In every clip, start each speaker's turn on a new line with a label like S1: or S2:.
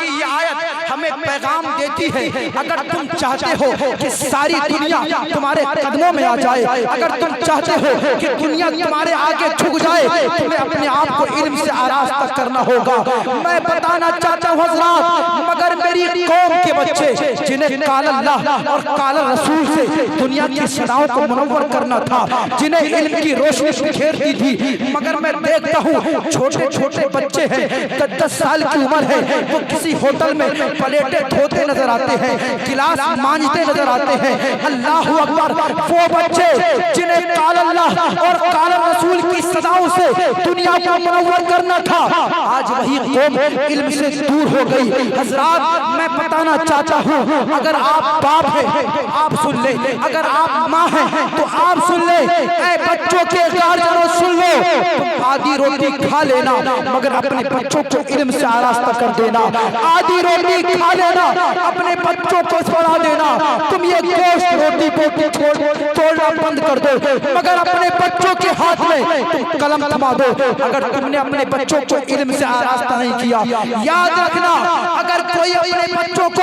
S1: کی یہ آیت ہمیں پیغام دیتی ہے، اگر تم چاہتے ہو کہ ساری دنیا تمہارے قدموں میں آ جائے، اگر تم چاہتے ہو کہ دنیا تمہارے آگے جھک جائے، تمہیں اپنے آپ کو علم سے آراستہ کرنا ہوگا۔ میں بتانا چاہتا ہوں حضرات، مگر میری قوم کے بچے جنہیں قال اللہ اور قال رسول سے دنیا کی صداؤں کو منور کرنا تھا، جنہیں علم کی روشنی بکھیرتی تھی، مگر میں دیکھتا ہوں چھوٹے چھوٹے بچے ہیں، 10 سال کی عمر ہے، وہ کسی ہوٹل میں پلیٹیں دھوتے نظر آتے ہیں، گلاس مانجتے نظر آتے ہیں۔ اللہ اکبر، وہ بچے جنہیں قال اللہ اور قال رسول کی صداؤں سے دنیا کو منور کرنا تھا، آج وہی قوم علم سے دور ہو گئی۔ حضرات میں بتانا چاہتا ہوں، اگر آپ باپ ہیں تو آپ سن لیں، اگر آپ ماں ہیں تو آپ سن لیں، اے بچوں کے گارجنوں سن لو، تم آدھی روٹی کھا لینا مگر اپنے بچوں کو علم سے آراستہ کر دینا، آدھی روٹی کھا لینا اپنے بچوں کو پڑھا دینا، تم یہ گوشت روٹی بوٹی توڑنا بند کر دو مگر اپنے بچوں کے ہاتھ میں تم قلم تھما دو۔ اگر تم نے اپنے بچوں کو علم سے آراستہ نہیں کیا، یاد رکھنا اگر کوئی اپنے بچوں کو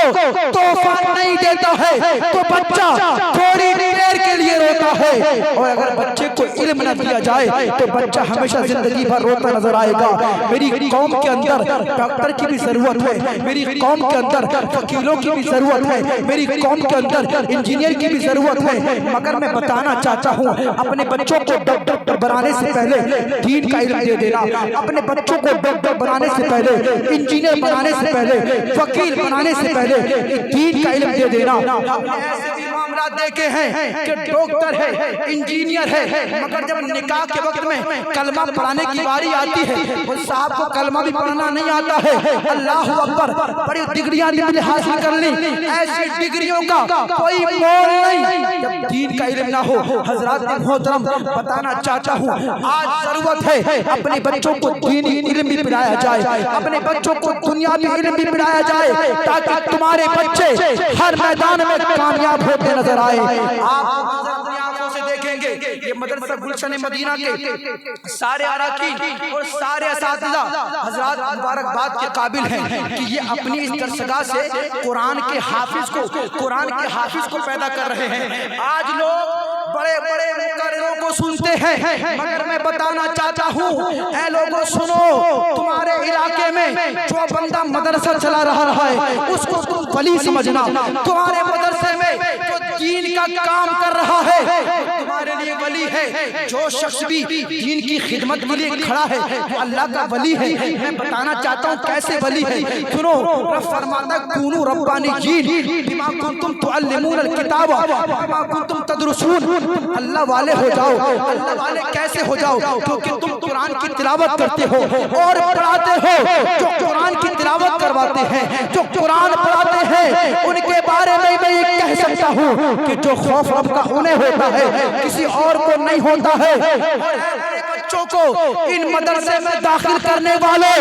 S1: تحفہ نہیں دیتا ہے تو بچہ تھوڑی دیر کے لیے روتا ہے، اور اگر بچے کو علم نہ دیا جائے تو بچہ ہمیشہ زندگی بھر روتا نظر آئے گا۔ میری قوم کے اندر ڈاکٹر کی بھی ضرورت ہے، میری قوم کے اندر وکیلوں کی بھی ضرورت ہے، میری قوم کے اندر انجینئر کی بھی ضرورت ہے، مگر میں بتانا چاہتا ہوں اپنے بچوں کو ڈاکٹر بنانے سے پہلے دین کا علم دے دینا، اپنے بچوں کو ڈاکٹر بنانے سے پہلے، انجینئر بنانے سے پہلے، وکیل بنانے سے پہلے دین کا علم دے دینا۔ ہم نے ایسے بھی معاملات دیکھے ہیں کہ ڈاکٹر ہے، انجینئر ہے، مگر جب نکاح کے وقت میں کلمہ پڑھانے کی باری آتی ہے، وہ صاحب کو کلمہ بھی پڑھنا نہیں آتا ہے۔ اللہ اکبر، بڑی ڈگریاں نے حاصل کر لی، ایسی ڈگریوں کا کوئی مول نہیں جب دین کا علم نہ ہو۔ حضرات محترم بتانا چاہتا ہوں، آج ضرورت ہے اپنے بچوں کو دینی علم بھی پڑھایا جائے، اپنے بچوں کو دنیاوی علم بھی پڑھایا جائے، تاکہ تمہارے بچے ہر میدان میں کامیاب ہوتے نظر آئے۔ آپ اپنی آنکھوں سے دیکھیں گے یہ مدرسہ گلشن مدینہ کے سارے اراکین اور سارے اساتذہ حضرات مبارکباد کے قابل ہیں کہ یہ اپنی اس درسگاہ سے قرآن کے حافظ کو پیدا کر رہے ہیں۔ آج لوگ بڑے بڑے مقرروں کو سنتے ہیں، مگر میں بتانا چاہتا ہوں اے لوگوں سنو، تمہارے علاقے میں جو بندہ مدرسہ چلا رہا ہے اس کو تم ولی سمجھنا، تمہارے مدرسے میں جو دین کا کام کر رہا ہے تمہارے لیے ولی ہے، جو شخص بھی دین کی خدمت کے لیے کھڑا ہے وہ اللہ کا ولی ہے۔ میں بتانا چاہتا ہوں کیسے ولی ہے، سنو، رب فرماتا ہے کونوا ربانیین بما کنتم تعلمون الکتاب بما کنتم تدرسون، اللہ والے ہو جاؤ۔ اللہ والے کیسے ہو جاؤ؟ کیونکہ تم قرآن کی تلاوت کرتے ہو اور پڑھاتے ہو، جو قرآن کی تلاوت کرواتے ہیں، جو قرآن پڑھاتے ہیں، ان کے بارے میں میں یہ کہہ سکتا ہوں کہ جو خوف رب کا انہیں ہوتا ہے کسی اور کو نہیں ہوتا ہے۔ اور اے بچوں کو ان مدرسے میں داخل کرنے والوں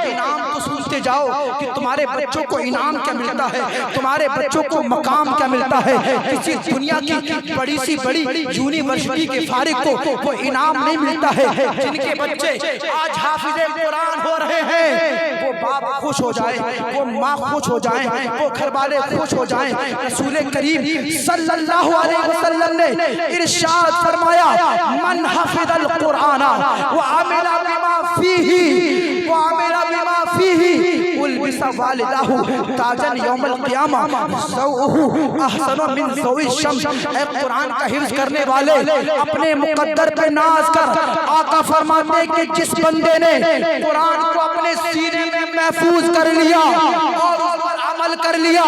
S1: انعام تو سنتے جاؤ کہ تمہارے بچوں کو انعام کیا ملتا ہے، تمہارے بچوں کو مقام کیا ملتا ہے۔ کسی دنیا کی بڑی سی بڑی یونیورسٹی کے فارغ کو وہ انعام نہیں ملتا ہے۔ جن کے بچے آج حافظ قرآن ہو رہے ہیں وہ باپ خوش ہو جائیں، وہ ماں خوش ہو جائیں، وہ گھر والے خوش ہو جائیں۔ رسول کریم صلی اللہ علیہ وسلم نے ارشاد فرمایا من حفظ القرآن وعمل بما فیہ البس والدہ تاجا یوم القیامہ ضوءہ احسن من ضوء الشمس۔ اے قرآن کا حفظ کرنے والے، اپنے مقدر پہ ناز کر۔ آقا فرماتے کہ جس بندے نے قرآن کو اپنے سینے میں محفوظ کر لیا اور اس پر عمل کر لیا،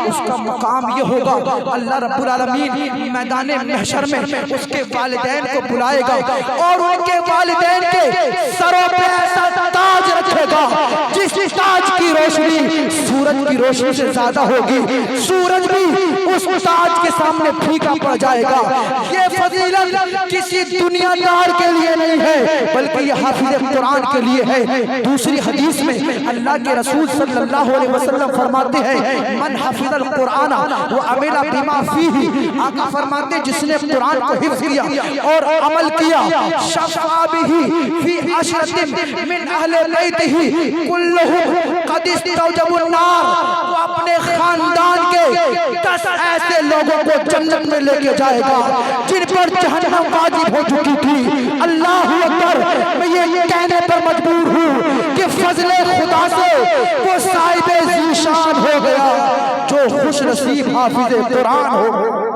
S1: اس کا مقام یہ ہوگا اللہ رب العالمین میدان محشر میں اس کے والدین کو بلائے گا اور ان کے والدین کے سروں پہ ایسا تاج رکھے گا جس تاج کی روشنی سورج سورج کی روشنی سے زیادہ ہوگی، سورج بھی اس تاج کے سامنے پھیکا پڑ جائے گا۔ یہ فضیلت کسی دنیا دار کے لیے نہیں ہے بلکہ یہ حافظ قرآن کے لیے ہے۔ دوسری حدیث میں اللہ کے رسول صلی اللہ علیہ وسلم فرماتے ہیں من حفظ القرآن وعمل بما فیہ، آقا فرماتے ہیں جس نے قرآن کو حفظ کیا اور عمل کیا، شفع بہ فی عشرۃ من اہل بیتہ کلہم قد استوجبوا النار، وہ اپنے خاندان کے 10 ایسے لوگوں کو جنت میں لے کے جائے گا جن پر جہنم واجب ہو چکی تھی۔ اللہ اکبر، میں یہ کہنے پر مجبور ہوں کہ فضل خدا سے وہ صاحب ذیشان ہو گیا جو خوش نصیب حافظ قرآن ہو۔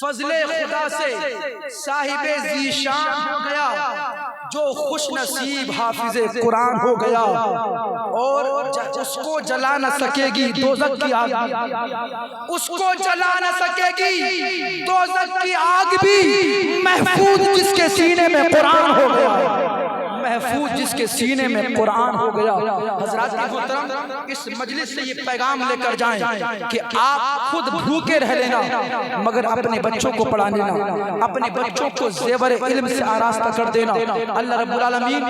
S1: فضل خدا سے صاحب ذیشان ہو گیا جو خوش نصیب حافظ قرآن ہو گیا، اور اس کو جلا نہ سکے گی دوزخ کی آگ، اس کو جلا نہ سکے گی دوزخ کی آگ بھی، محفوظ جس کے سینے میں قرآن ہو گیا، محفوظ جس کے سینے میں قرآن ہو گیا۔ حضرات محترم، اس مجلس سے یہ پیغام لے کر جائیں کہ آپ خود بھوکے رہ لینا مگر اپنے بچوں کو پڑھا لینا، اپنے بچوں کو زیور علم سے آراستہ کر دینا۔ اللہ رب العالمین